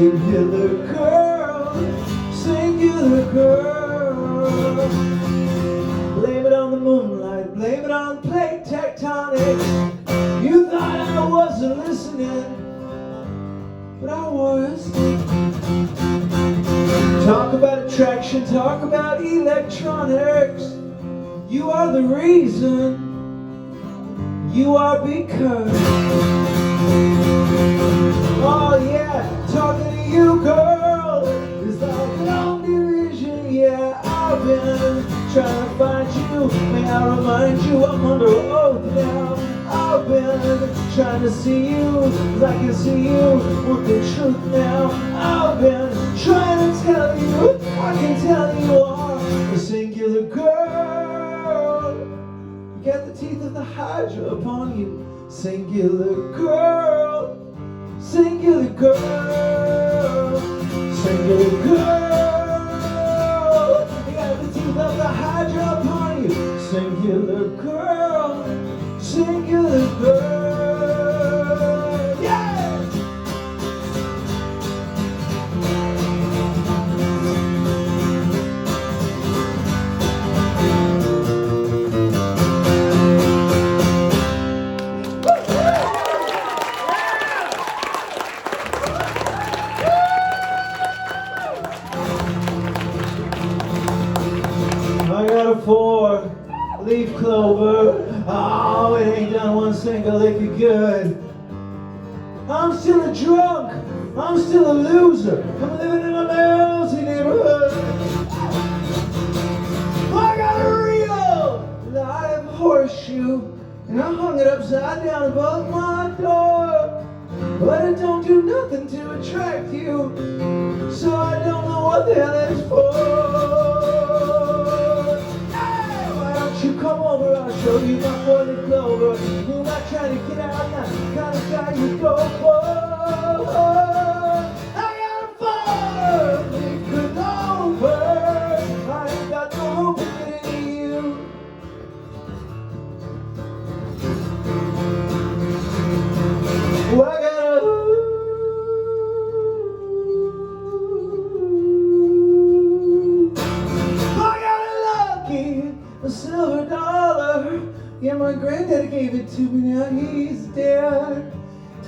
Singular girl, singular girl. Blame it on the moonlight, blame it on plate tectonics. You thought I wasn't listening, but I was. Talk about attraction, talk about electronics. You are the reason, you are because. Oh yeah, talking to you girl is like long division. Yeah, I've been trying to find you. May I remind you I'm under oath now. I've been trying to see you, 'cause I can see you with the truth now. I've been trying to tell you, I can tell you are a singular girl. You got the teeth of the Hydra upon you. Singular girl, singular girl, singular girl. You got the teeth of the Hydra upon you. Singular girl, singular girl. Yeah! I got a 4-leaf clover. Oh, it ain't done one single lick of good. I'm still a drunk. I'm still a loser. I'm living in a lousy neighborhood. I got a real live horseshoe, and I hung it upside down above my door. But it don't do nothing to attract you, so I don't know what the hell it's for. You come over, I'll show you my 4-leaf clover. You're not trying to get out now, kind of guy you go for. I got a 4-leaf clover. I ain't got no hope of getting you. Oh, I got a lucky a silver dollar. Yeah, my granddaddy gave it to me, now he's dead.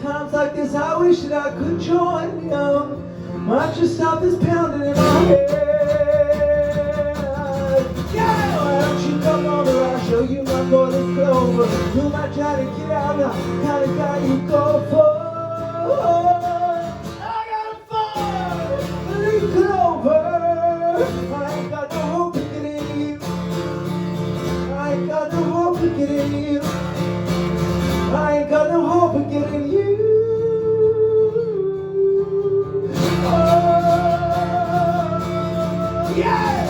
Times like this, I wish that I could join him. Might just stop this pounding in my head. Yeah, why don't you come over, I'll show you my 4-leaf clover. You might try to get out now, kind of guy you go for. I got a 4-leaf clover. I ain't got no hope of getting you. I ain't got no hope of getting you. I ain't got no hope of getting you. Oh, yeah!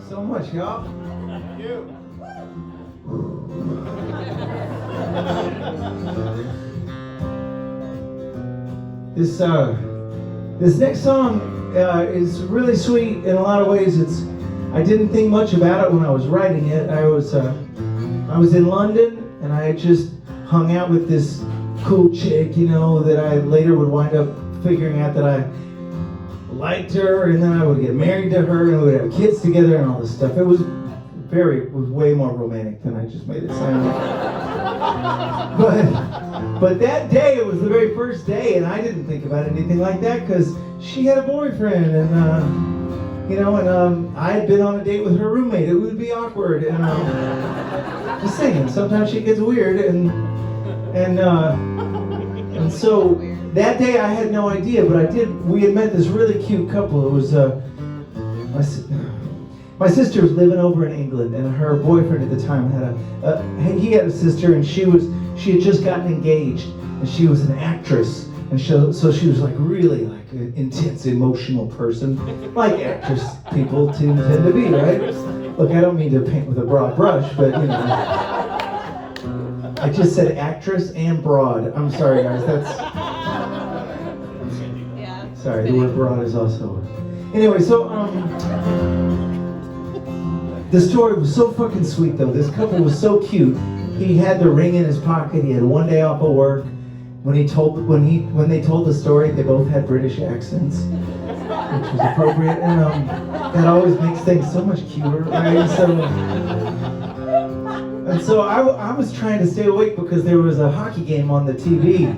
So much, y'all. Thank you. This next song is really sweet in a lot of ways. I didn't think much about it when I was writing it. I was in London, and I had just hung out with this cool chick, you know, that I later would wind up figuring out that I liked her, and then I would get married to her, and we would have kids together and all this stuff. It was way more romantic than I just made it sound. But that day, it was the very first day, and I didn't think about anything like that because she had a boyfriend, and I had been on a date with her roommate. It would be awkward, and just saying, sometimes she gets weird, and so that day I had no idea, but we had met this really cute couple. It was my sister was living over in England, and her boyfriend at the time he had a sister, and she had just gotten engaged, and she was an actress, and so she was like really like an intense, emotional person, like actress people tend to be, right? Look, I don't mean to paint with a broad brush, but you know. I just said actress and broad. I'm sorry, guys. Sorry, the word broad is also. Anyway, so the story was so fucking sweet though. This couple was so cute. He had the ring in his pocket. He had one day off of work. When they told the story, they both had British accents, which was appropriate, and that always makes things so much cuter, right? So I was trying to stay awake because there was a hockey game on the TV,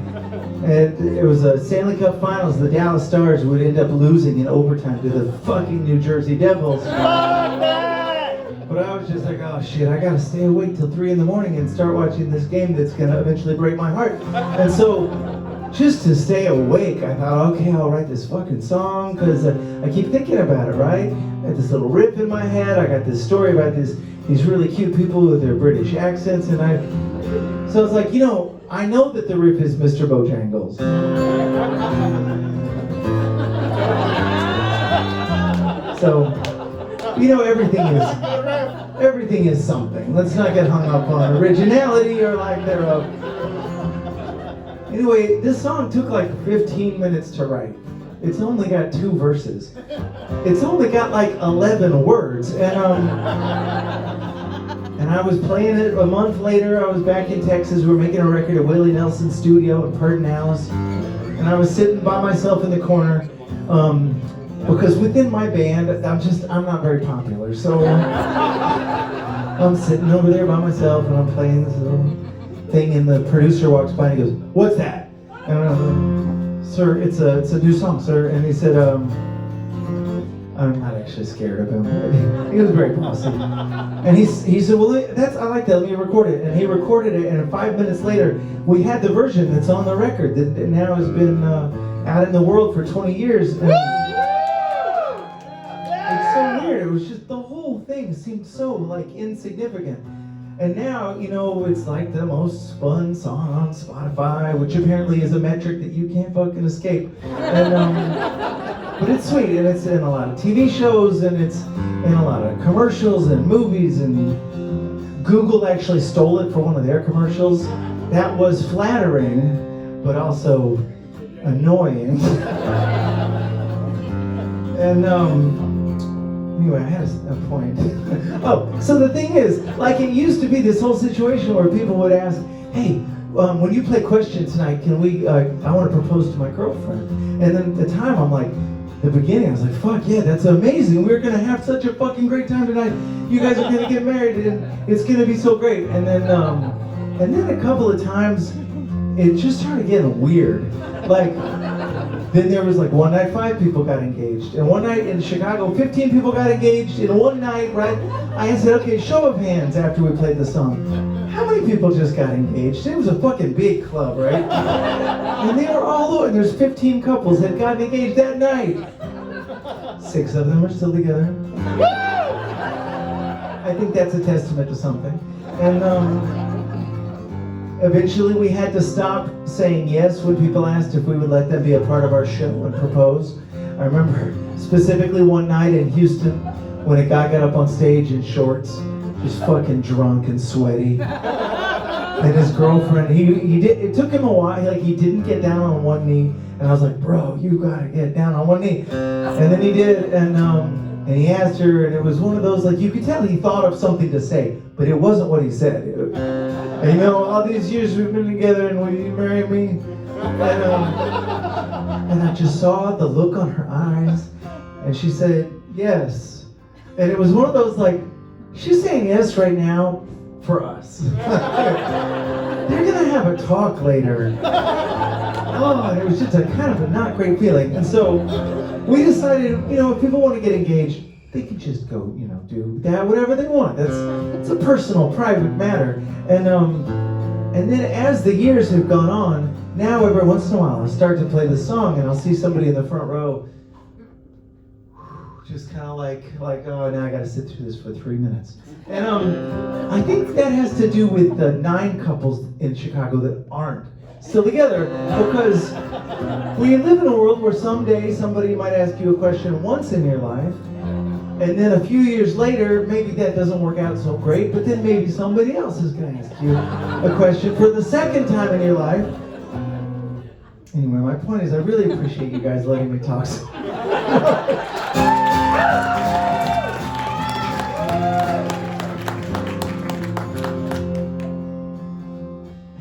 and it was a Stanley Cup Finals. The Dallas Stars would end up losing in overtime to the fucking New Jersey Devils. But I was just like, oh shit, I gotta stay awake till 3 in the morning and start watching this game that's gonna eventually break my heart. And so, just to stay awake, I thought, okay, I'll write this fucking song, because I keep thinking about it, right? I had this little riff in my head, I got this story about these really cute people with their British accents, and so I was like, I know that the riff is Mr. Bojangles. So, everything is something. Let's not get hung up on originality or lack thereof. Anyway, this song took like 15 minutes to write. It's only got 2 verses. It's only got like 11 words. And I was playing it a month later. I was back in Texas. We were making a record at Willie Nelson's studio in Pedernales. And I was sitting by myself in the corner. Because within my band, I'm not very popular, so I'm sitting over there by myself and I'm playing this little thing, and the producer walks by and he goes, "What's that?" And I'm like, "Sir, it's a new song, sir." And he said, I'm not actually scared of him. He was very bossy. And he said, "Well, I like that, let me record it." And he recorded it, and 5 minutes later, we had the version that's on the record that now has been out in the world for 20 years. And it's so weird. It was just, the whole thing seemed so like insignificant. And now, it's like the most spun song on Spotify, which apparently is a metric that you can't fucking escape. And, but it's sweet, and it's in a lot of TV shows, and it's in a lot of commercials and movies, and Google actually stole it for one of their commercials. That was flattering, but also annoying. And, anyway, I had a point. Oh, so the thing is, like, it used to be this whole situation where people would ask, "Hey, when you play Question tonight, can we, I want to propose to my girlfriend." And then at the time, I'm like, the beginning, I was like, fuck yeah, that's amazing. We're going to have such a fucking great time tonight. You guys are going to get married, and it's going to be so great. And then a couple of times, it just started getting weird. Like, then there was like one night 5 people got engaged, and one night in Chicago 15 people got engaged in one night, right? I said, okay, show of hands after we played the song. How many people just got engaged? It was a fucking big club, right? And they were all over, and there's 15 couples that got engaged that night. 6 of them are still together. I think that's a testament to something. And eventually we had to stop saying yes when people asked if we would let them be a part of our show and propose. I remember specifically one night in Houston when a guy got up on stage in shorts, just fucking drunk and sweaty. And his girlfriend, it took him a while, like he didn't get down on one knee. And I was like, "Bro, you gotta get down on one knee." And then he did, and he asked her, and it was one of those, like, you could tell he thought of something to say, but it wasn't what he said. And all these years we've been together, and will you marry me? And I just saw the look on her eyes, and she said, "Yes." And it was one of those, like, she's saying yes right now for us. They're gonna have a talk later. Oh, and it was just a kind of a not great feeling. And so we decided, if people want to get engaged, they can just go, do that, whatever they want. It's a personal, private matter. And then as the years have gone on, now every once in a while I start to play the song and I'll see somebody in the front row just kind of like, oh, now I got to sit through this for 3 minutes. And I think that has to do with the 9 couples in Chicago that aren't still together, because we live in a world where someday somebody might ask you a question once in your life, And then a few years later, maybe that doesn't work out so great, but then maybe somebody else is going to ask you a question for the second time in your life. Anyway, my point is I really appreciate you guys letting me talk.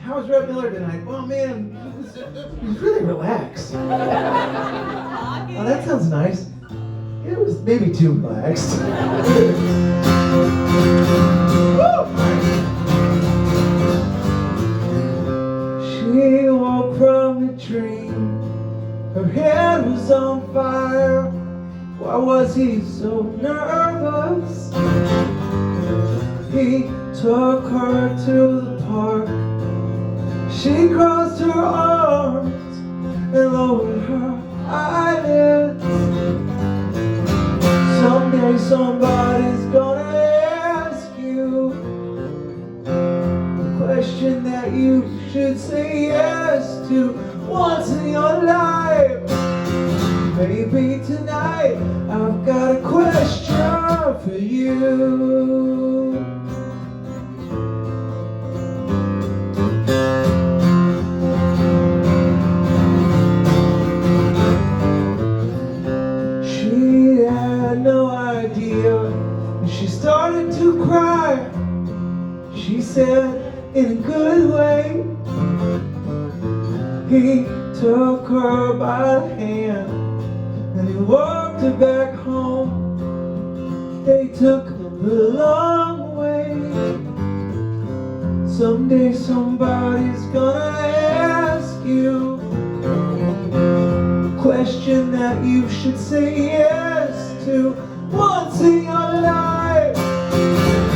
How was Rhett Miller tonight? Well, man, he was really relaxed. Oh, that sounds nice. It was maybe too relaxed. She woke from a dream. Her head was on fire. Why was he so nervous? He took her to the park. She crossed her arms and lowered her eyelids. Someday somebody's gonna ask you a question that you should say yes to once in your life. Maybe tonight I've got a question for you. She had no idea, and she started to cry. She said, in a good way. He took her by the hand and he walked her back home. They took the long way. Someday somebody's gonna ask you a question that you should say yes to once in your life.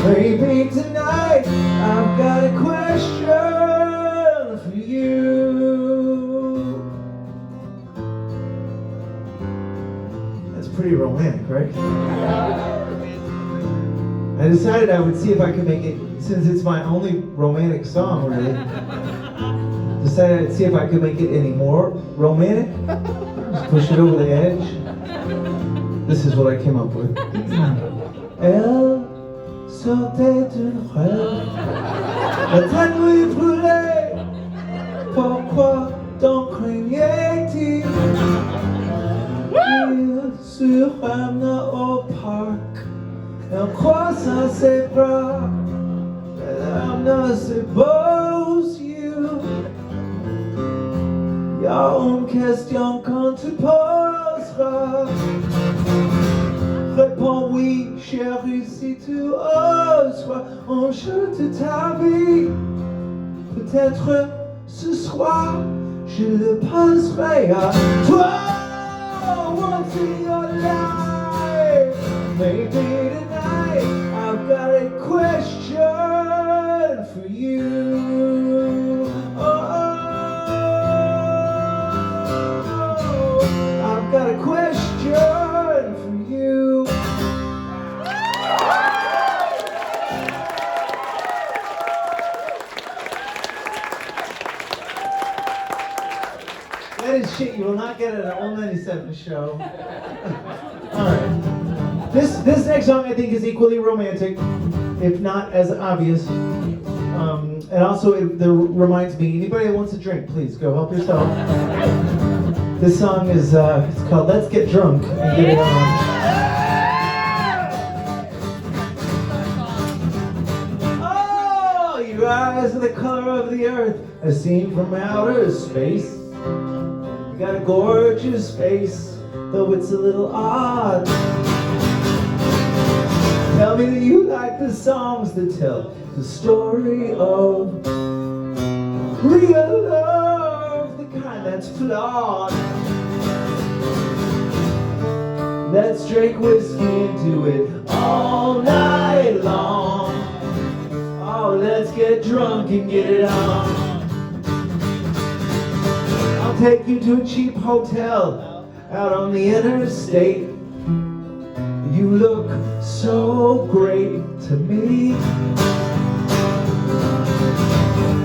Maybe tonight I've got a question for you. That's pretty romantic, right? I decided I would see if I could make it, since it's my only romantic song really, decided I'd see if I could make it any more romantic. Just push it over the edge. This is what I came up with. Elle sortait d'une rêve, la nuit brûlée. Pourquoi donc craignait-il? Il se ramena au parc, elle croisa ses bras, elle amena ses beaux yeux. Y a une question qu'on te posera. Réponds oui, chérie, si tu oses, sois un jeu de ta vie. Peut-être ce soir, je le poserai à toi. Once in your life, maybe tonight, I've got a question for you. I've got a question for you. That is shit you will not get at an Old 97 show. Alright. This next song I think is equally romantic, if not as obvious. And also it reminds me, anybody that wants a drink, please go help yourself. This song is it's called Let's Get Drunk and Get It On. Oh, your eyes are the color of the earth, as seen from outer space. You got a gorgeous face, though it's a little odd. Tell me that you like the songs that tell the story of real love, the kind that's flawed. Let's drink whiskey and do it all night long. Oh, let's get drunk and get it on. I'll take you to a cheap hotel out on the interstate. You look so great to me.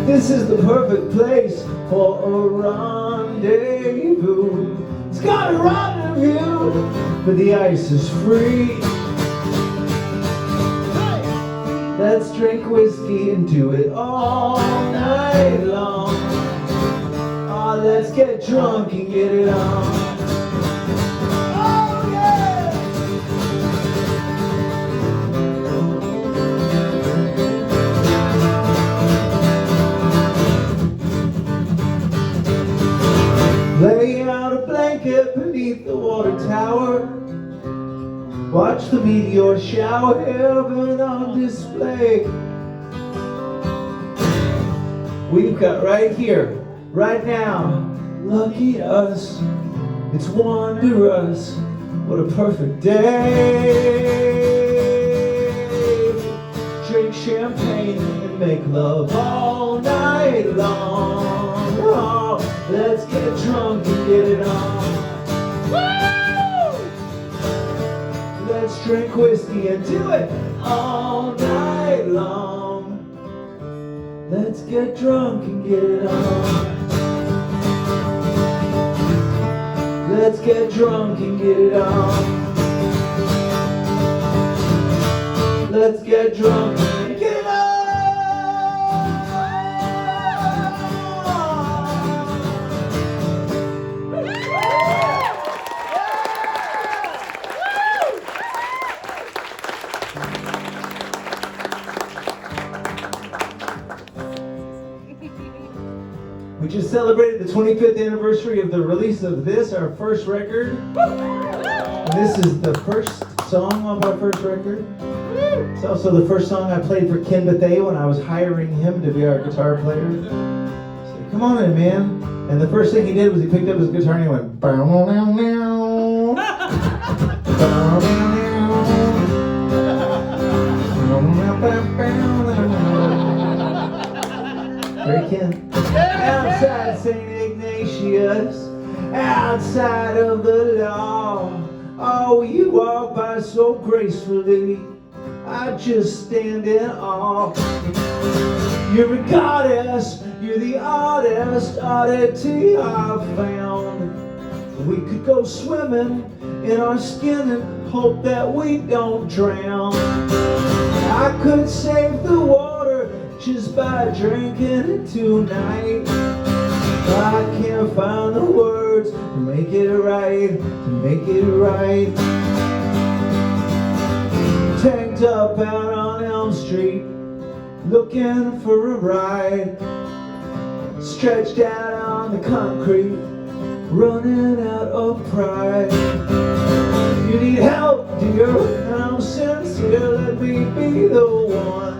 This is the perfect place for a rendezvous. It's got a rendezvous, but the ice is free. drink whiskey and do it all night long. Oh, let's get drunk and get it on. Oh, yeah! Lay out a blanket beneath the water tower. Watch the meteor shower, heaven on display. We've got right here, right now, lucky us. It's wondrous, what a perfect day. Drink champagne and make love all night long. Oh, let's get drunk and get it on. Let's drink whiskey and do it all night long. Let's get drunk and get it on. Let's get drunk and get it on. Let's get drunk and get it on. We just celebrated the 25th anniversary of the release of this, our first record. And this is the first song of our first record. It's also the first song I played for Ken Bethea when I was hiring him to be our guitar player. So, come on in, man. And the first thing he did was he picked up his guitar and he went, bow, meow, meow. Bow, meow, meow. Very Ken. Outside St. Ignatius, outside of the law. Oh, you walk by so gracefully, I just stand in awe. You're a goddess, you're the oddity I've found. We could go swimming in our skin and hope that we don't drown. I could save the water just by drinking it tonight. I can't find the words to make it right, to make it right. Tanked up out on Elm Street, looking for a ride. Stretched out on the concrete, running out of pride. You need help, dear, and I'm sincere, let me be the one.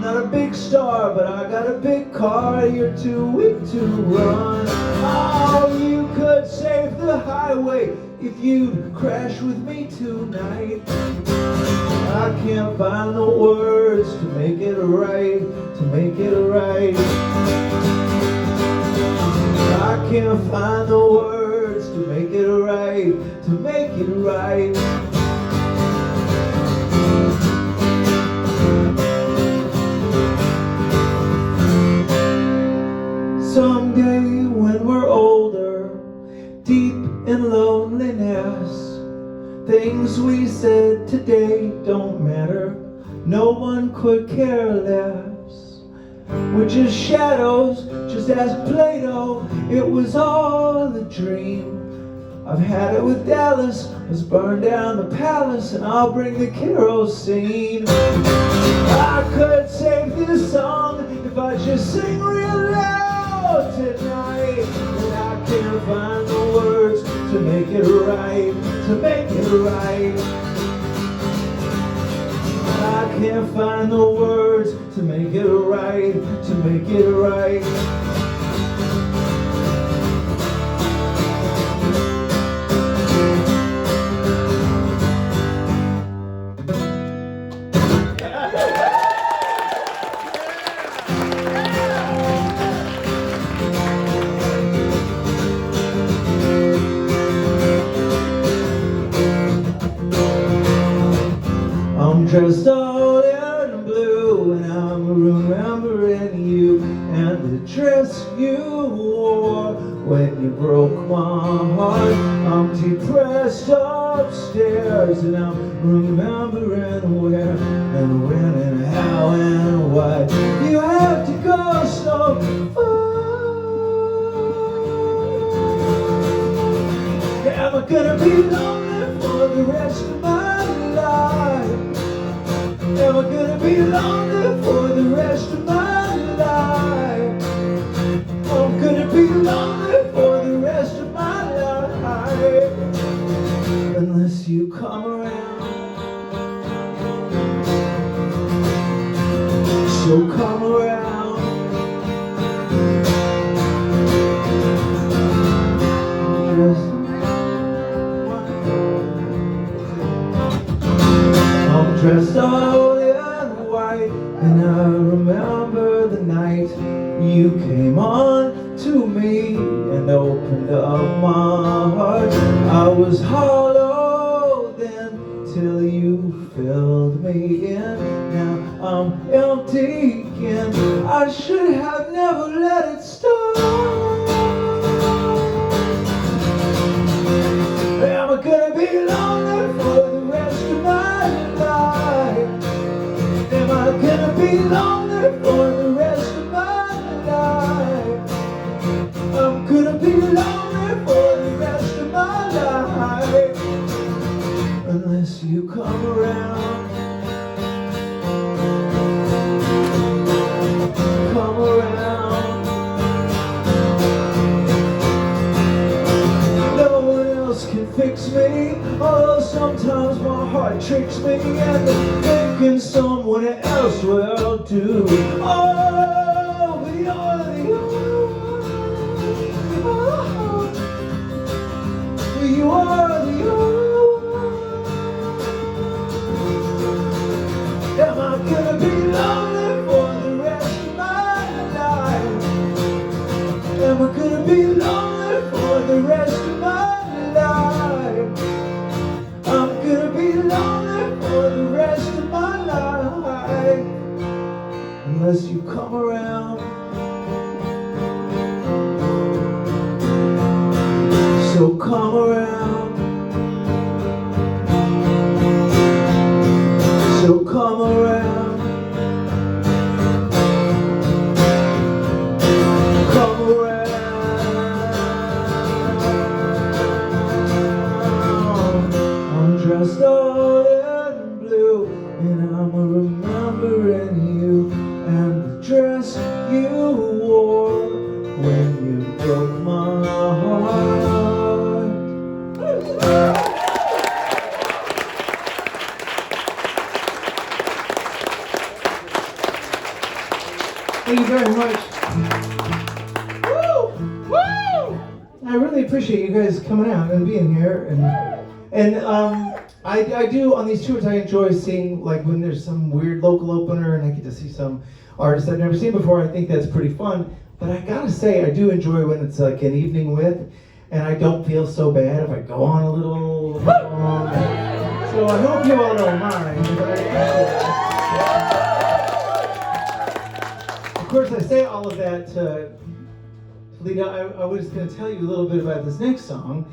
Not a big star, but I got a big car. You're too weak to run. Oh, you could save the highway if you'd crash with me tonight. I can't find the words to make it right, to make it right. I can't find the words to make it right, to make it right. Someday when we're older, deep in loneliness, things we said today don't matter. No one could care less. We're just shadows, just as Plato. It was all a dream. I've had it with Dallas. Let's burn down the palace and I'll bring the kerosene. I could save this song if I just sing real loud tonight. And I can't find the words to make it right, to make it right. I can't find the words to make it right, to make it right. I'm dressed all in blue and I'm remembering you and the dress you wore when you broke my heart. I'm depressed upstairs and I'm remembering where and when and how. be lonely for the rest of my life. I'm gonna be lonely for the rest of my life. Unless you come around. So come around. I'm dressed all in white, and I remember the night you came on to me and opened up my heart. I was hollow then till you filled me in. Now I'm empty again. I should have never let it start. Am I gonna be lonely for the rest of my life? Am I gonna be lonely for the rest of my life? I'm gonna be lonely for the rest of my life. Unless you come around. Come around. No one else can fix me, although sometimes my heart tricks me and thinking someone else will do. Oh, but you're the only. You are the only. Am I gonna be lonely for the rest of my life? Am I gonna be lonely for the rest of my life? I'm gonna be lonely for the rest of my life. Unless you come around. So come around. So come around. Come around. I'm dressed all in blue, and I'm remembering you and the dress you wore when you broke my heart. Thank you very much. Woo! Woo! I really appreciate you guys coming out and being here, and I do on these tours. I enjoy seeing like when there's some weird local opener and I get to see some artists I've never seen before. I think that's pretty fun. But I gotta say, I do enjoy when it's like an evening with, and I don't feel so bad if I go on a little long. So I hope you all don't mind. But I appreciate it. Of course, I say all of that to lead up. I was going to tell you a little bit about this next song.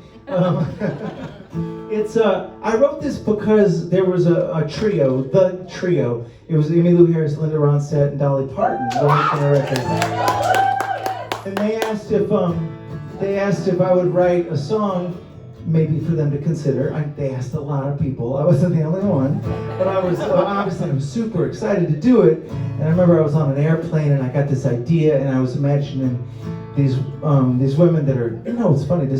I wrote this because there was a trio, the trio. It was Emmylou Harris, Linda Ronstadt, and Dolly Parton going on the record. And they asked if I would write a song, maybe for them to consider. They asked a lot of people. I wasn't the only one, but I was super excited to do it. And I remember I was on an airplane and I got this idea, and I was imagining these women that are, it's funny. They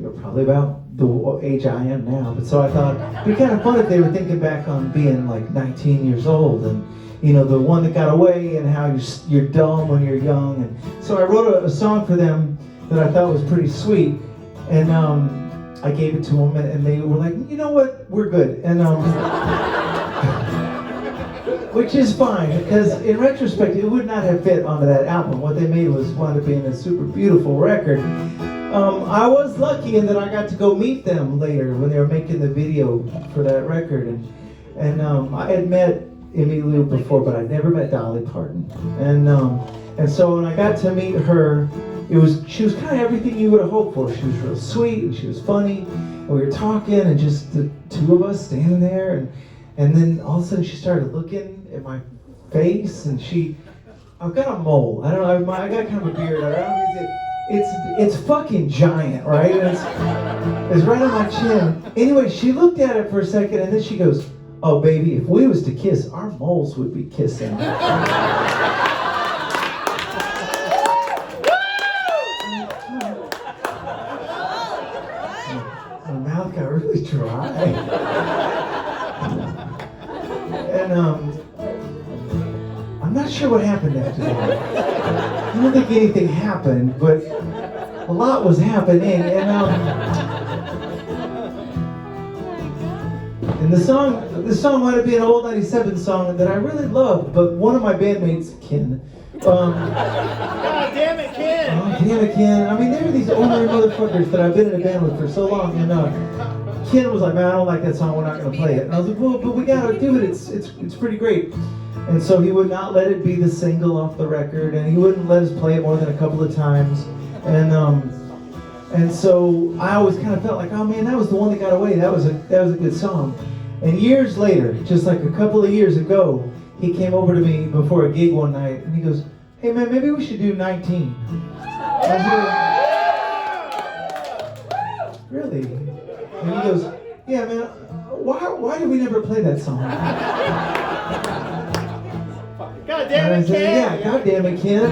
were probably about the age I am now. But so I thought it'd be kind of fun if they were thinking back on being like 19 years old and the one that got away and how you're dumb when you're young. And so I wrote a song for them that I thought was pretty sweet. And I gave it to them, and they were like, you know what, we're good. And which is fine, because in retrospect, it would not have fit onto that album. What they made wound up being a super beautiful record. I was lucky in that I got to go meet them later when they were making the video for that record. And I had met Emmylou before, but I'd never met Dolly Parton. And so when I got to meet her, she was kind of everything you would have hoped for. She was real sweet and she was funny. And we were talking and just the two of us standing there. And then all of a sudden she started looking at my face and I've got a mole. I don't know, I got kind of a beard. It's fucking giant, right? And it's right on my chin. Anyway, she looked at it for a second and then she goes, Oh, baby, if we was to kiss, our moles would be kissing. My mouth got really dry. And I'm not sure what happened after that. I don't think anything happened, but a lot was happening. And the song might have been an old 97 song that I really loved, but one of my bandmates, Ken. God damn it, Ken! Oh, damn it, Ken. I mean, there are these ornery motherfuckers that I've been in a band with for so long, and Ken was like, man, I don't like that song, we're not going to play it. And I was like, well, but we got to do it, it's pretty great. And so he would not let it be the single off the record, and he wouldn't let us play it more than a couple of times. And so I always kind of felt like, oh man, that was the one that got away. That was a good song. And years later, just like a couple of years ago, he came over to me before a gig one night, and he goes, hey man, maybe we should do 19. I was like, really? And he goes, yeah man, why did we never play that song? God damn it, Ken! Yeah, God damn it, Ken.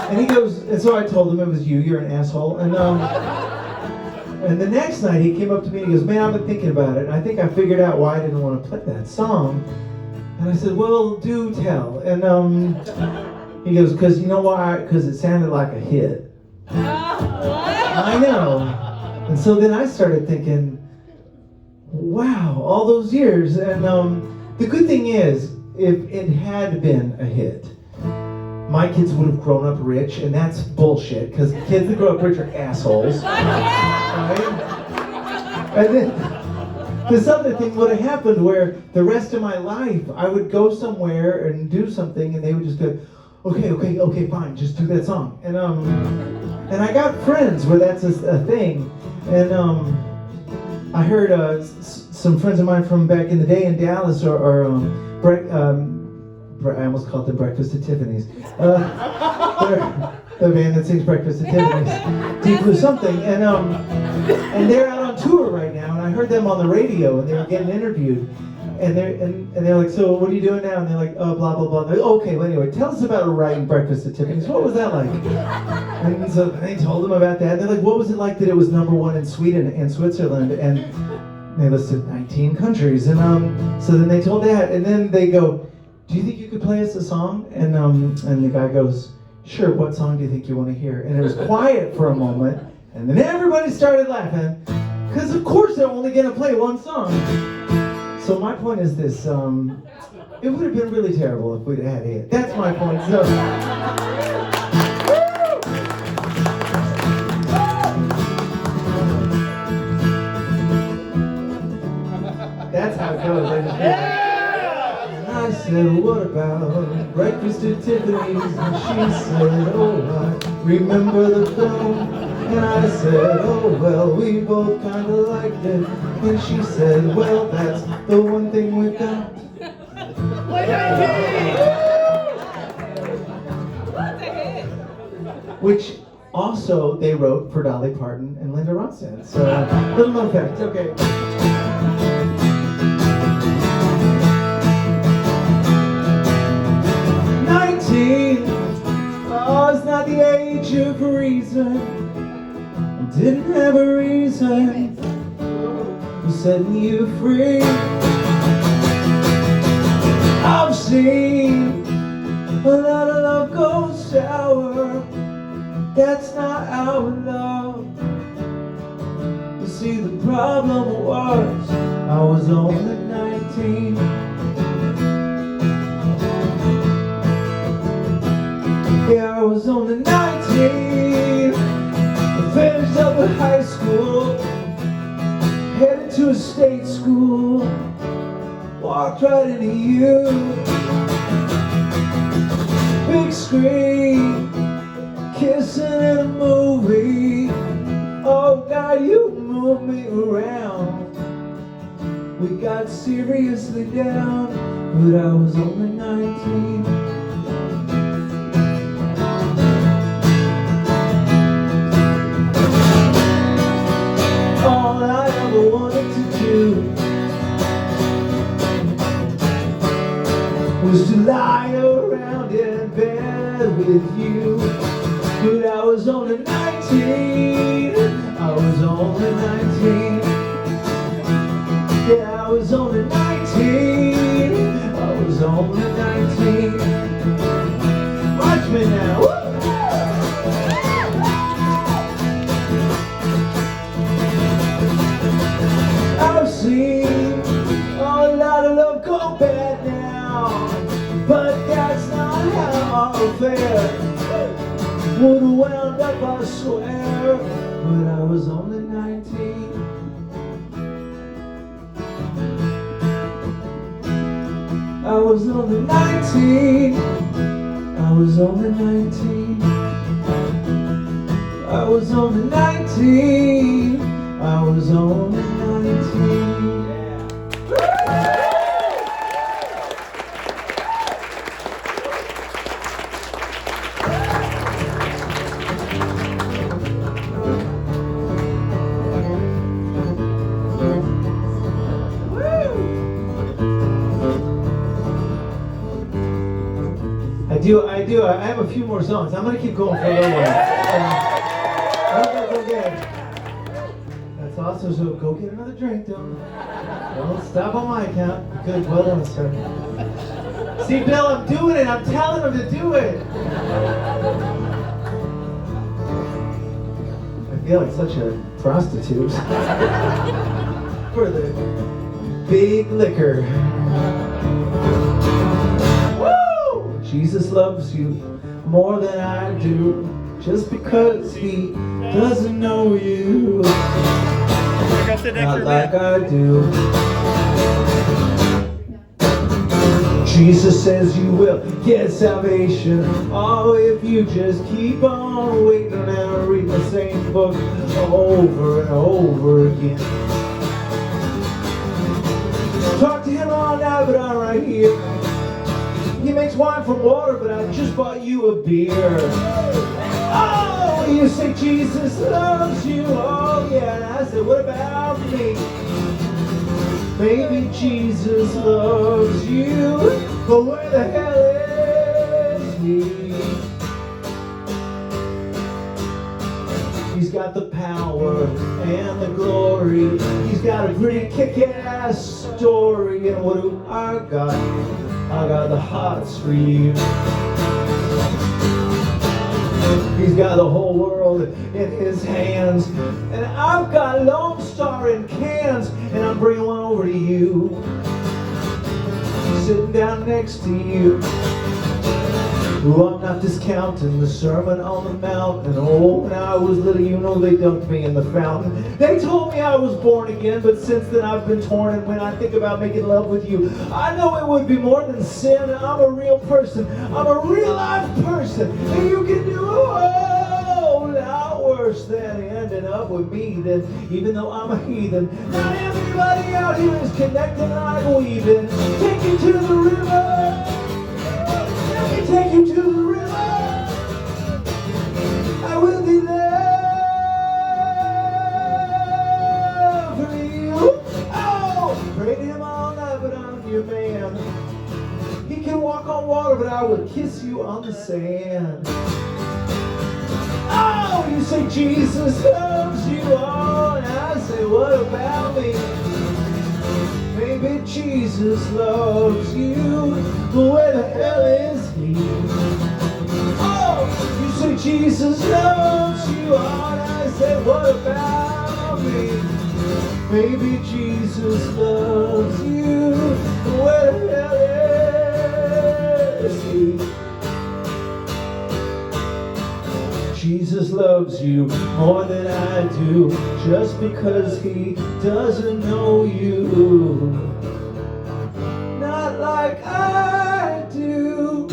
And he goes, and so I told him it was you, you're an asshole. And the next night he came up to me and he goes, man, I've been thinking about it, and I think I figured out why I didn't want to play that song. And I said, well, do tell. And he goes, because you know why? Because it sounded like a hit. I know. And so then I started thinking, wow, all those years. And the good thing is, if it had been a hit, my kids would have grown up rich, and that's bullshit, because kids that grow up rich are assholes. Right? And then this other thing would have happened where the rest of my life I would go somewhere and do something, and they would just go, okay, fine, just do that song. And I got friends where that's a thing. And I heard some friends of mine from back in the day in Dallas I almost called them Breakfast at Tiffany's. The band that sings Breakfast at Tiffany's, Deep Blue something, and they're out on tour right now. And I heard them on the radio, and they were getting interviewed, and they're like, so what are you doing now? And they're like, oh, blah blah blah. Like, okay, well anyway, tell us about writing Breakfast at Tiffany's. What was that like? And so they told them about that. And they're like, what was it like that it was #1 in Sweden and Switzerland? And they listed 19 countries. And so then they told that, and then they go, do you think you could play us a song? And the guy goes, sure, what song do you think you want to hear? And it was quiet for a moment, and then everybody started laughing, because of course they're only going to play one song. So my point is this, it would have been really terrible if we'd had a hit. That's my point. So, that's how it goes. I said, what about Breakfast at Tiffany's? And she said, oh, I remember the film. And I said, oh, well, we both kind of liked it. And she said, well, that's the one thing we've got. Which also they wrote for Dolly Parton and Linda Ronstadt. So, little known fact. Okay. Oh, it's not the age of reason. I didn't have a reason for setting you free. I've seen a lot of love go sour. That's not our love. You see, the problem was I was only 19. Yeah, I was only 19. I finished up at high school, headed to a state school, walked right into you. Big screen, kissing in a movie. Oh God, you moved me around. We got seriously down, but I was only 19. All I ever wanted to do was to lie around in bed with you. But I was only 19. I was only 19. Yeah, I was only 19. I was only 19. Watch me now. Woo! I've seen a lot of love go bad now, but that's not how our affair would have wound up, I swear. But I was only 19. I was only 19. I was only 19. I was only 19. I was only 19. I have a few more songs. I'm gonna keep going for a little while. Okay. That's awesome. So go get another drink, though. Don't stop on my account. Good, well done, sir. See, Bill, I'm doing it. I'm telling him to do it. I feel like such a prostitute for the big liquor. Jesus loves you more than I do, just because he doesn't know you not like I do. Jesus says you will get salvation, oh, if you just keep on waiting and reading the same book over and over again. Talk to him all night, but I'm right here. He makes wine from water, but I just bought you a beer. Oh, you say Jesus loves you, oh yeah, and I said, what about me? Maybe Jesus loves you, but where the hell is he? He's got the power and the glory. He's got a pretty kick-ass story, and what do I got? I got the hots for you. He's got the whole world in his hands, and I've got Lone Star in cans, and I'm bringing one over to you. Sitting down next to you. Ooh, I'm not discounting the Sermon on the Mount. And oh, when I was little, you know they dunked me in the fountain. They told me I was born again, but since then I've been torn. And when I think about making love with you, I know it would be more than sin. I'm a real person. I'm a real life person. And you can do a whole lot worse than ending up with me. Then, even though I'm a heathen, not everybody out here is connected like we've been. Take you to the river. Take you to the river. I will be there for you. Oh, pray to him all night, but I'm your man. He can walk on water, but I would kiss you on the sand. Oh, you say Jesus loves you, oh, and I say, what about me? Maybe Jesus loves you, but where the hell is he? Oh, you say Jesus loves you, oh, and I say, what about me? Maybe Jesus loves you, but where the hell is he? Jesus loves you more than I do, just because he doesn't know you not like I do.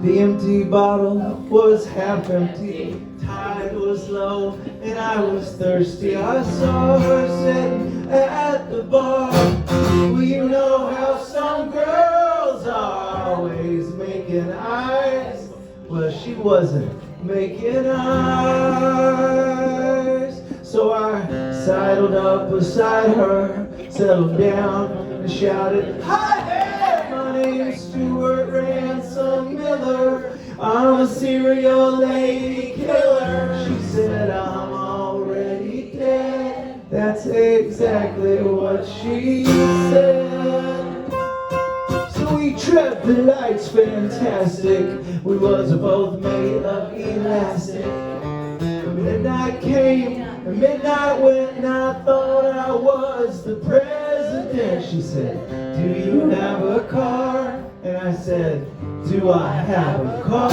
The empty bottle was half empty, tide was low, and I was thirsty. I saw her sitting at the bar. Well, you know how some girls are, always making eyes she wasn't making eyes. So I sidled up beside her, settled down and shouted, "Hi there, my name's Stuart Ransom Miller. I'm a serial lady killer." She said, "I'm already dead." That's exactly what she said. So we tripped, the lights fantastic. We was both made of elastic. Midnight came and midnight went, and I thought I was the president. She said, "Do you have a car?" And I said, "Do I have a car?"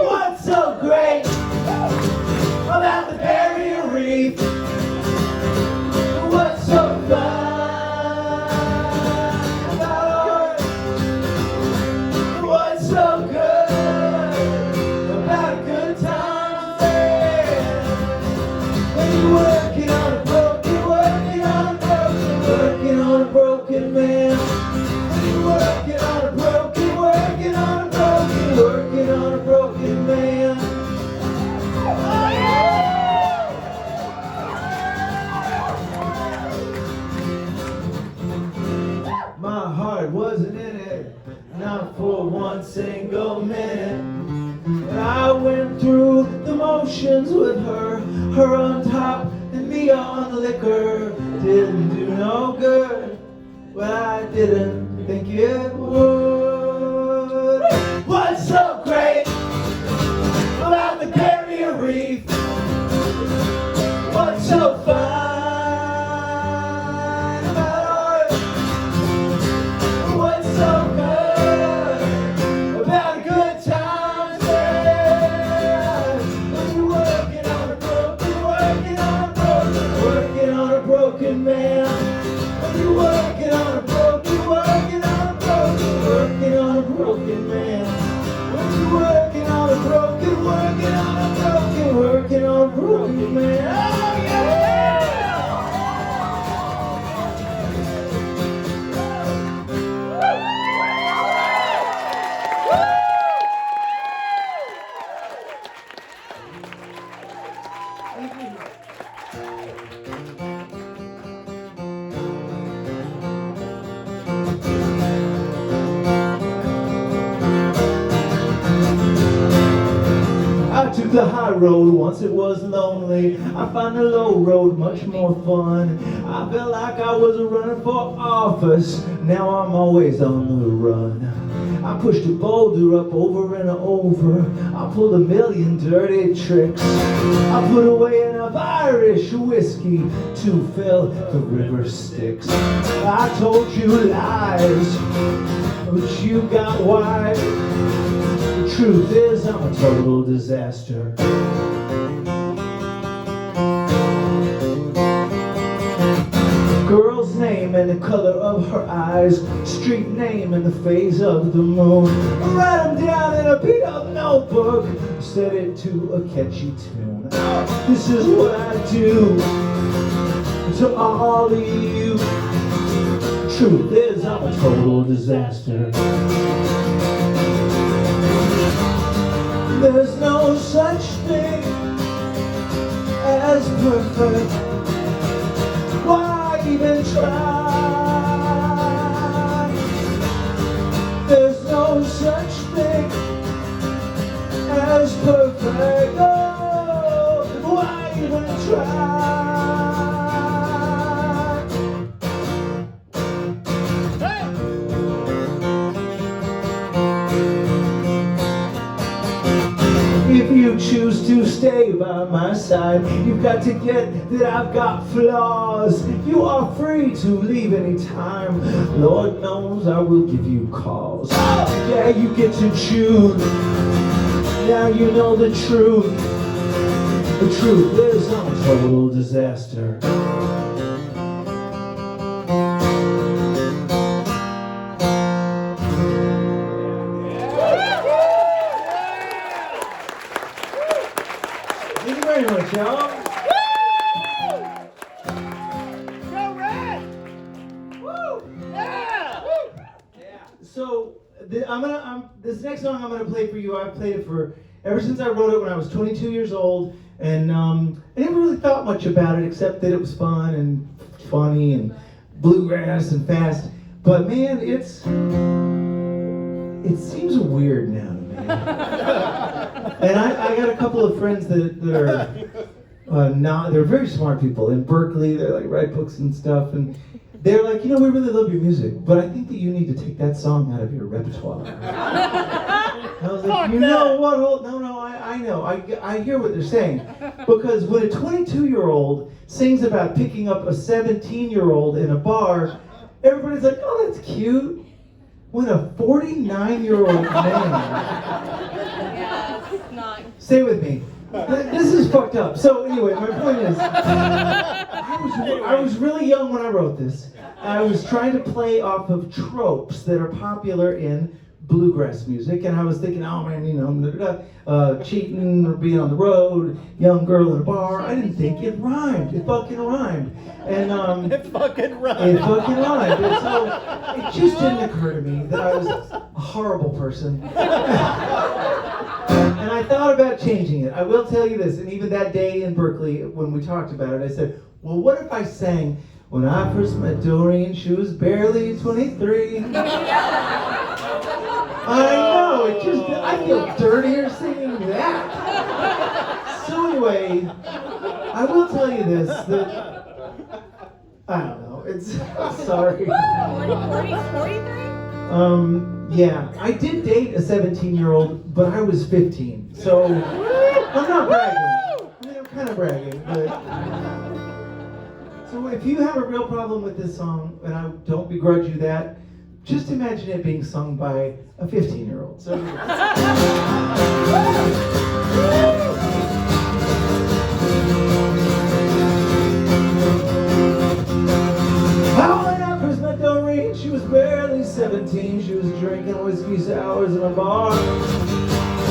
What's so great about the barrier reef? What's so fun about art? What's so good about a good time there? When you're working on a broken man. Working on a broken man. My heart wasn't in it, not for one single minute. And I went through the motions with her on top and me on liquor. Didn't do no good, but I didn't think it would. What's so great about the barrier reef? What's so fine about art? What's so good about a good time there? When you're working on a broken man. When you're working on a broken man. When you're working on a broken man. Oh yeah! I took the high road once it was lonely. I found the low road much more fun. I felt like I was running for office. Now I'm always on the run. I pushed a boulder up over and over. I pulled a million dirty tricks. I put away enough Irish whiskey to fill the river Styx. I told you lies, but you got wise. The truth is I'm a total disaster. Girl's name and the color of her eyes, street name and the phase of the moon. I write them down in a beat up notebook, set it to a catchy tune. This is what I do to all of you. Truth is I'm a total disaster. There's no such thing as perfect. Why even try? There's no such thing as perfect. Oh, why even try? If you choose to stay by my side, you've got to get that I've got flaws. You are free to leave anytime. Lord knows I will give you cause. Yeah, you get to choose. Now you know the truth. The truth is I'm a total disaster. Thank you very much, y'all. Go Rhett! Woo! Yeah! So, This next song I'm gonna play for you. I've played it for ever since I wrote it when I was 22 years old, and I never really thought much about it except that it was fun and funny and bluegrass and fast. But man, it seems weird now to me. And I got a couple of friends that are they're very smart people in Berkeley. They're like write books and stuff, and they're like, we really love your music, but I think that you need to take that song out of your repertoire. I was like, know what? No, I know. I hear what they're saying. Because when a 22-year-old sings about picking up a 17-year-old in a bar, everybody's like, oh, that's cute. When a 49-year-old man... Yeah, it's not... Stay with me. This is fucked up. So anyway, my point is, I was really young when I wrote this. I was trying to play off of tropes that are popular in bluegrass music, and I was thinking, oh man, cheating or being on the road, young girl in a bar. I didn't think it rhymed. It fucking rhymed. And it fucking rhymed. It fucking rhymed. And so it just didn't occur to me that I was a horrible person. And I thought about changing it. I will tell you this, and even that day in Berkeley, when we talked about it, I said, well, what if I sang, when I first met Doreen, she was barely 23. I know, I feel dirtier singing that. So anyway, I will tell you this, that, I don't know, sorry. 43? Yeah, I did date a 17-year-old, but I was 15. So, I'm not bragging. I mean, I'm kind of bragging, but... So if you have a real problem with this song, and I don't begrudge you that, just imagine it being sung by a 15-year-old. So... She was barely 17, she was drinking whiskey sours in a bar.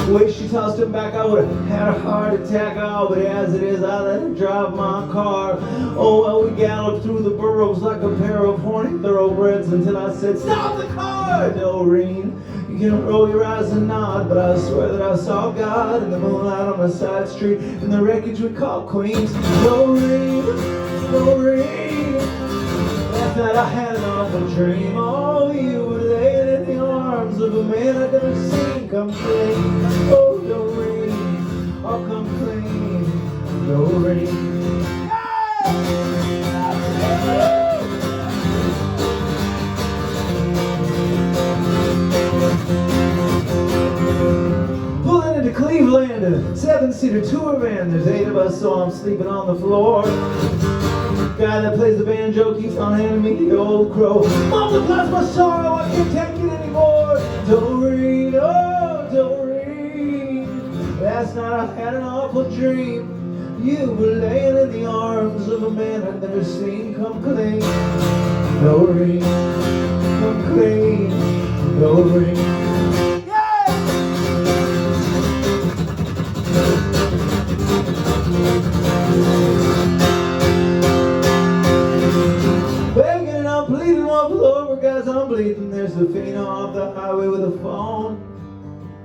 The way she tossed him back, I would have had a heart attack. Oh, but as it is, I let her drive my car. Oh, well, we galloped through the boroughs like a pair of horny thoroughbreds until I said, stop the car, Doreen. You can roll your eyes and nod, but I swear that I saw God in the moonlight on a side street in the wreckage we call Queens. Doreen, Doreen. Last night I had an awful dream. Oh, you were laying in the arms of a man I'd never seen come clean. Oh, Doreen, oh, come clean, Doreen. Pulling into Cleveland, a 7-seater tour van. There's 8 of us, so I'm sleeping on the floor. Guy that plays the banjo keeps on handing me the old crow. Multiplies my sorrow, I can't take it anymore. Doreen, oh Doreen. Last night I had an awful dream. You were laying in the arms of a man I'd never seen come clean. Doreen, come clean, Doreen. I'm bleeding, there's a fiend off the highway with a phone.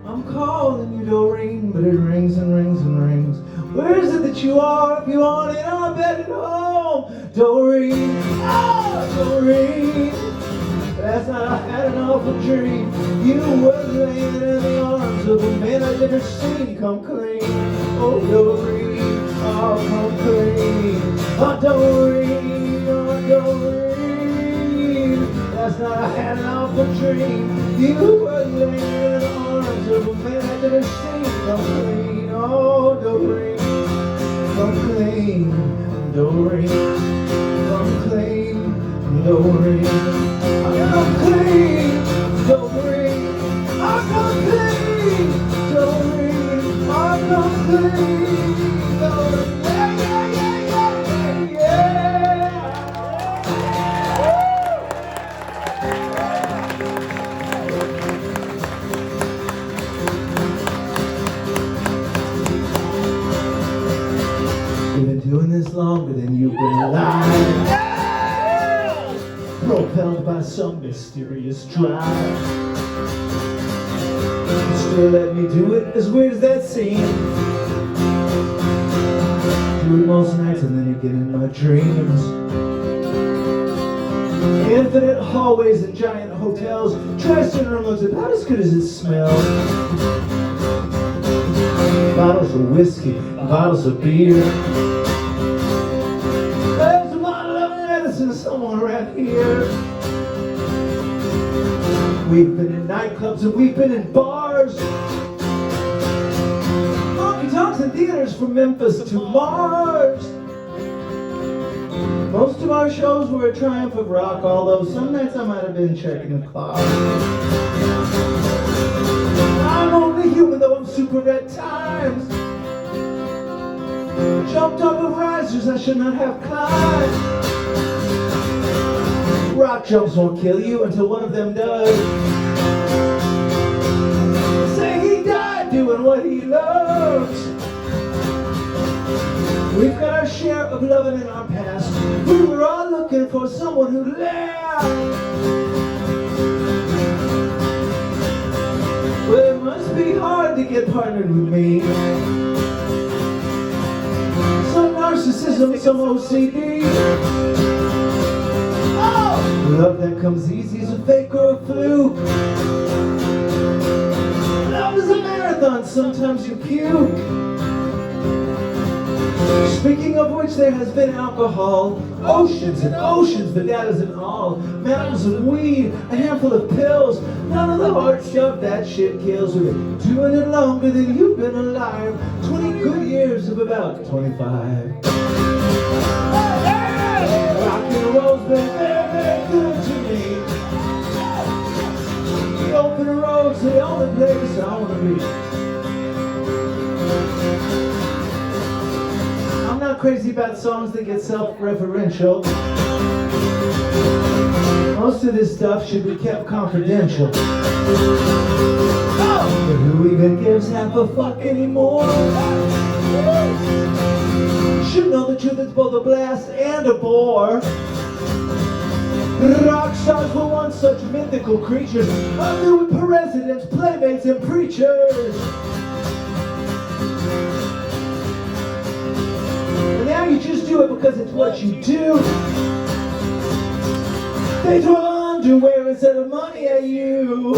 I'm calling you, Doreen, but it rings and rings and rings. Where is it that you are? If you want it, I'll bet it home. Doreen, oh, Doreen. Last night I had an awful dream. You were laying in the arms of a man I'd never seen come clean. Oh, Doreen, oh, come clean. Oh, Doreen, oh, Doreen. Last night I had an awful dream. You were laying in the arms of a man I'd never seen come clean. Oh, Doreen, come clean, Doreen, come clean, Doreen. I'm clean, Doreen, I'm clean, Doreen, I'm clean, Doreen. Doing this longer than you've been alive. Broke propelled by some mysterious drive. Still let me do it, as weird as that seems. Do it most nights and then you get in my dreams. Infinite hallways and giant hotels. Dressing room looks about as good as it smells. Bottles of whiskey, bottles of beer. There's a bottle of medicine somewhere around here. We've been in nightclubs and we've been in bars. Honky tonks and theaters from Memphis to Mars. Most of our shows were a triumph of rock, although some nights I might have been checking the clock. I'm only human, though I'm super at times. Jumped off of risers I should not have climbed. Rock jumps won't kill you until one of them does. Say he died doing what he loves. We've got our share of loving in our past. We were all looking for someone who laughed. Well, it must be hard to get partnered with me. Some narcissism, some OCD. Oh, love that comes easy is a fake or a fluke. Love is a marathon, sometimes you puke. Speaking of which, there has been alcohol, oceans and oceans, but that isn't all. Mountains of weed, a handful of pills, none of the hard stuff, that shit kills. We've been doing it longer than you've been alive. 20 good years of about 25. Rock and roll's been very, very good to me. The open road's the only place I wanna be. I'm not crazy about songs that get self-referential. Most of this stuff should be kept confidential. Oh, but who even gives half a fuck anymore? Should know the truth, it's both a blast and a bore. Rock stars were once such mythical creatures, under with presidents, playmates, and preachers. Now you just do it because it's what you do. They throw underwear instead of money at you.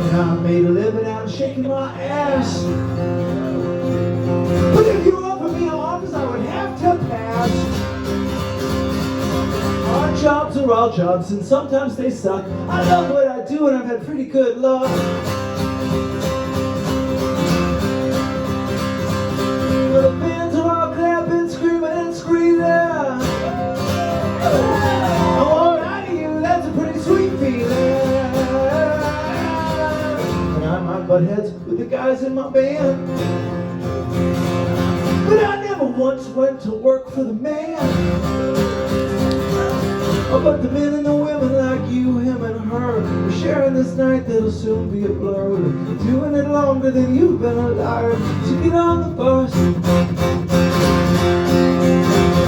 And I made a living out of shaking my ass. But if you offer me an office, I would have to pass. Our jobs are all jobs, and sometimes they suck. I love what I do, and I've had pretty good luck. The fans are all clapping, screaming and screaming. Oh, alright to you, that's a pretty sweet feeling. And I might butt heads with the guys in my band, but I never once went to work for the man. Oh, but the men and the women like you, him and her, we're sharing this night that'll soon be a blur. We're doing it longer than you've been alive. So get on the bus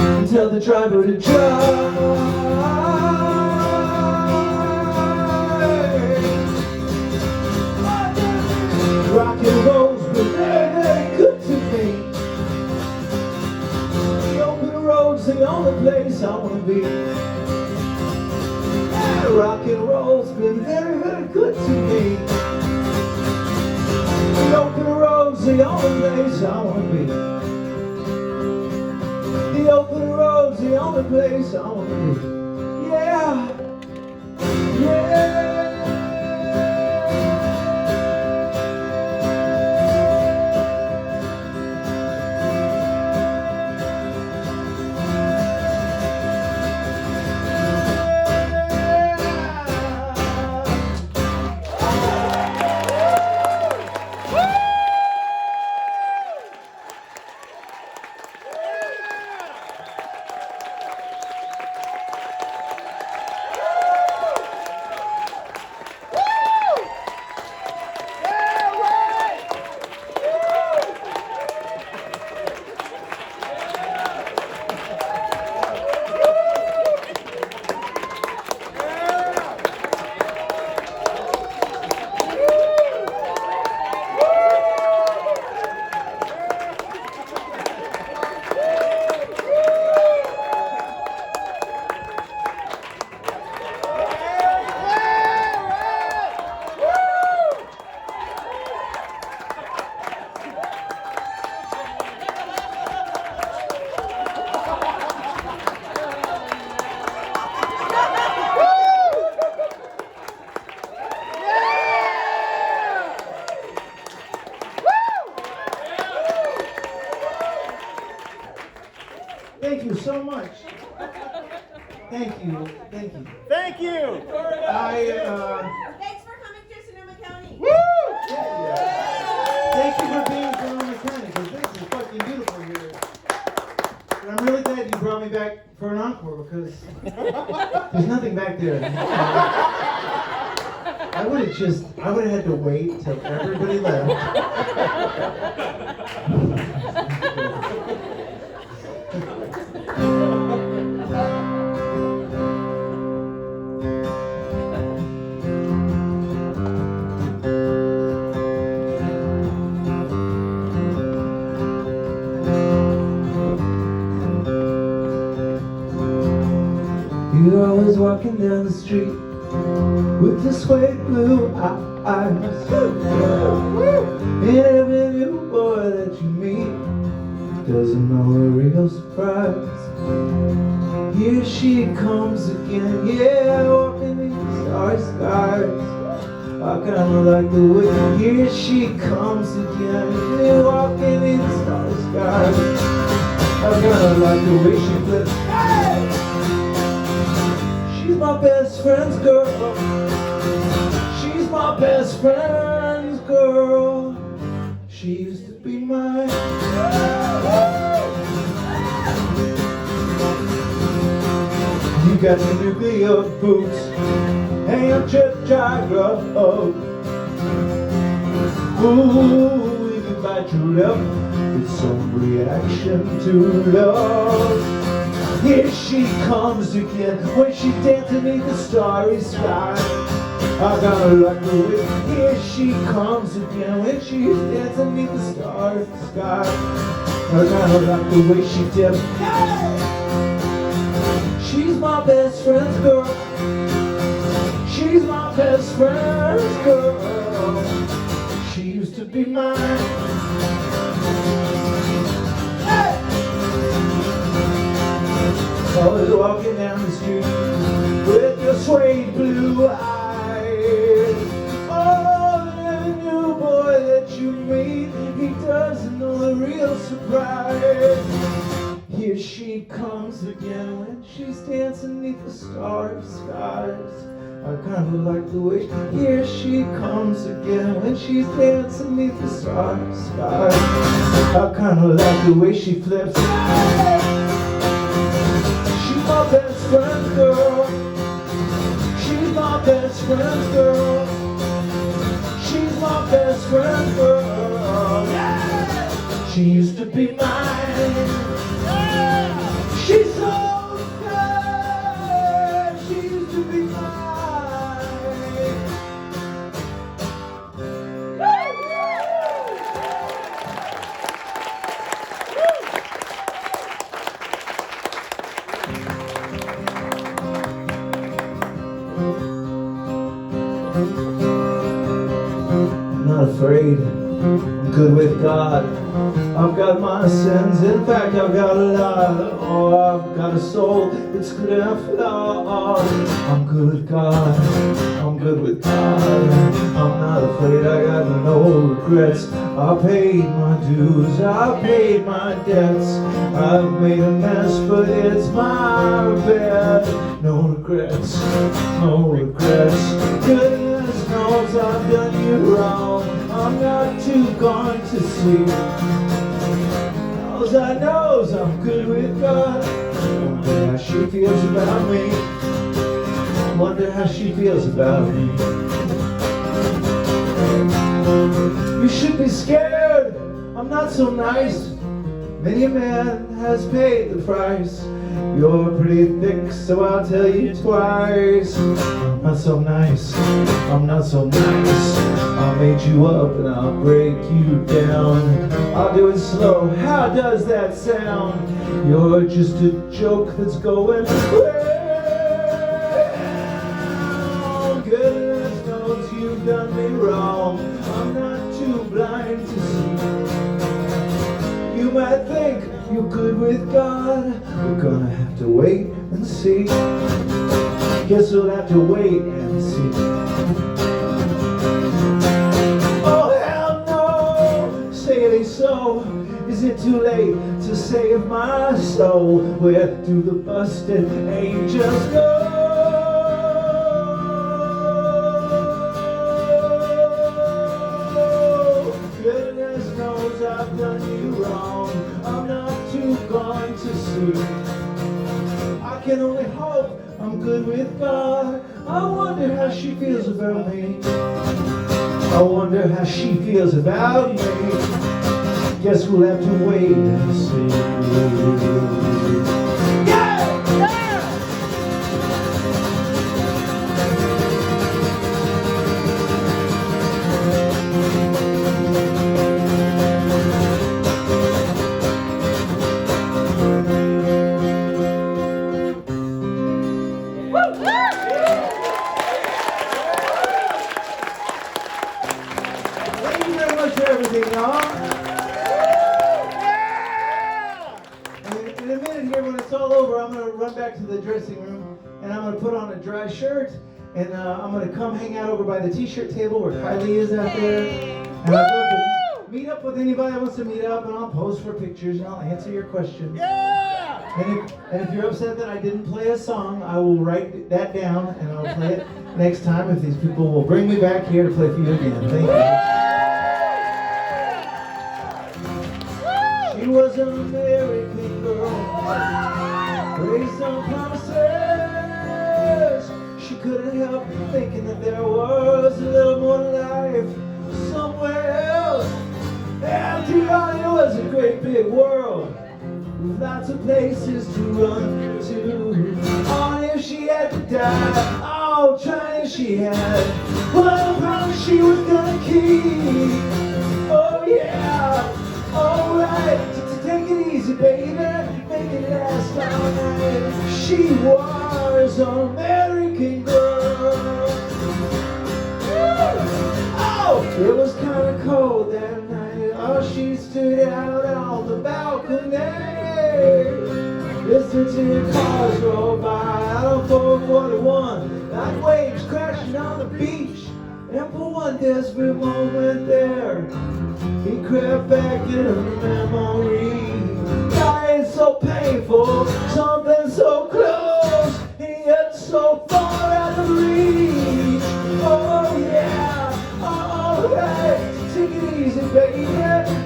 and tell the driver to drive. Rock and roll's been very, very good to me. The open road's the only place I wanna be. Rock and roll's been very, very good to me. The open road's the only place I wanna be. The open road's the only place I wanna be. Yeah, yeah. you. Thank you. Thanks for coming to Sonoma County. Thank you for being Sonoma County, because this is fucking beautiful here. And I'm really glad you brought me back for an encore, because there's nothing back there. I would have had to wait till everybody left. You're always walking down the street with the suede blue eyes. And every new boy that you meet doesn't know a real surprise. Here she comes again, yeah, walking in the starry skies. I kinda like the way, here she comes again, yeah, walking in the starry skies. I kinda like the way she flips. Hey! She's my best friend's girl. She's my best friend's girl. She used to be mine. You got your nuclear boots and your chip gyro. Ooh, if you bite your lip, it's some reaction to love. Here she comes again when she dances beneath the starry sky. I gotta like the way. Here she comes again when she's dancing beneath the starry sky. I gotta like the way she dips. She's my best friend's girl. She's my best friend's girl. She used to be mine. Always walking down the street with your suede blue eyes. Oh, every new boy that you meet, he doesn't know the real surprise. Here she comes again when she's dancing beneath the starry skies. I kinda like the way. Here she comes again when she's dancing beneath the starry skies. I kinda like the way she flips. My best friend's girl. She's my best friend's girl. She's my best friend's girl. She used to be mine. She's so good. She used to be mine. I'm not afraid, I'm good with God. I've got my sins, in fact I've got a lot. Oh, I've got a soul, it's good and flawed. I'm good with God, I'm good with God. I'm not afraid, I got no regrets. I paid my dues, I paid my debts. I've made a mess, but it's my bed. No regrets, no regrets. Goodness knows I've done you wrong. I'm not too gone to see. All I know is I'm good with God. Wonder how she feels about me. Wonder how she feels about me. You should be scared, I'm not so nice. Many a man has paid the price. You're pretty thick, so I'll tell you twice. I'm not so nice, I'm not so nice. I'll made you up and I'll break you down. I'll do it slow, how does that sound? You're just a joke that's going round. Goodness knows you've done me wrong. I'm not too blind to see. You might think you're good with God. We're gonna have to wait and see. Guess we'll have to wait and see. Oh hell no, say it ain't so. Is it too late to save my soul? Where do the busted angels go? I'm good with God. I wonder how she feels about me. I wonder how she feels about me. Guess we'll have to wait and see. Yeah! Thank you very much for everything, y'all. In a minute here, when it's all over, I'm going to run back to the dressing room, and I'm going to put on a dry shirt, and I'm going to come hang out over by the t-shirt table where Kylie is out there. And I'd love to meet up with anybody that wants to meet up, and I'll pose for pictures, and I'll answer your questions. And if you're upset that I didn't play a song, I will write that down, and I'll play it next time if these people will bring me back here to play for you again. Thank you. She was an American girl, raised on promises. She couldn't help thinking that there was a little more life somewhere else. After all, it was a great big world with lots of places to run to. Oh, if she had to die, oh, try if she had. Well, I promise she was gonna keep. Oh, yeah. Alright, take it easy, baby, make it last all night. She was an American girl. Oh, it was kind of cold that night. Oh, she stood out on the balcony, listening to the cars roll by out on 441, like waves crashing on the beach. And for one desperate moment there, he crept back in a memory. Dying so painful, something so close, yet so far out of reach. Oh yeah, alright, take it easy, baby,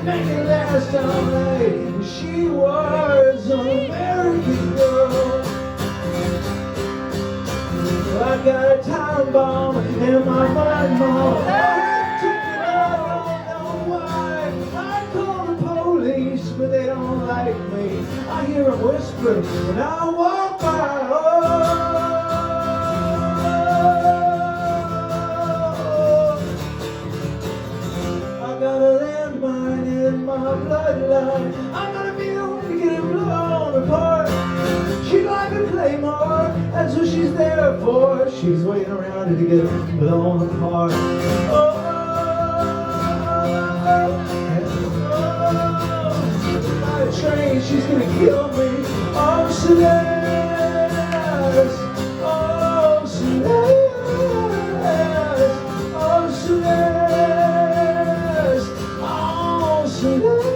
make it last all night. She was an American girl. I got a time bomb in my mind, mom. I don't know why. I call the police, but they don't like me. I hear them whisper when I walk by. Oh, I got a landmine in my bloodline. I'm gonna be the one to get it blown apart. She'd like to play more, that's what she's there for. She's waiting around to get blown apart. Oh, by a train, she's gonna kill me. Oh, Celeste, oh, Celeste, oh, Celeste, oh, Celeste.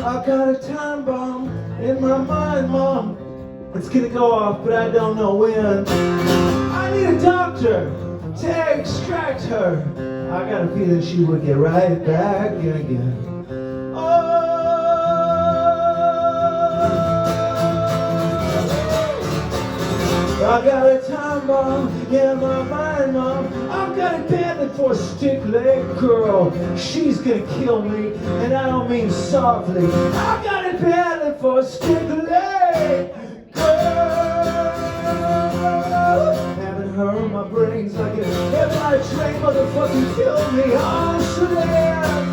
I got a time bomb in my mind, Mom. It's gonna go off, but I don't know when. I need a doctor to extract her. I got a feeling she would get right back in again. Oh, I got a time bomb in my mind, Mom. I've got a bandit for a stick leg girl. She's gonna kill me, and I don't mean softly. I've got a bandit for a stick leg girl. Having her in my brains like a headlight train, motherfucking kill me. Oh, Celeste.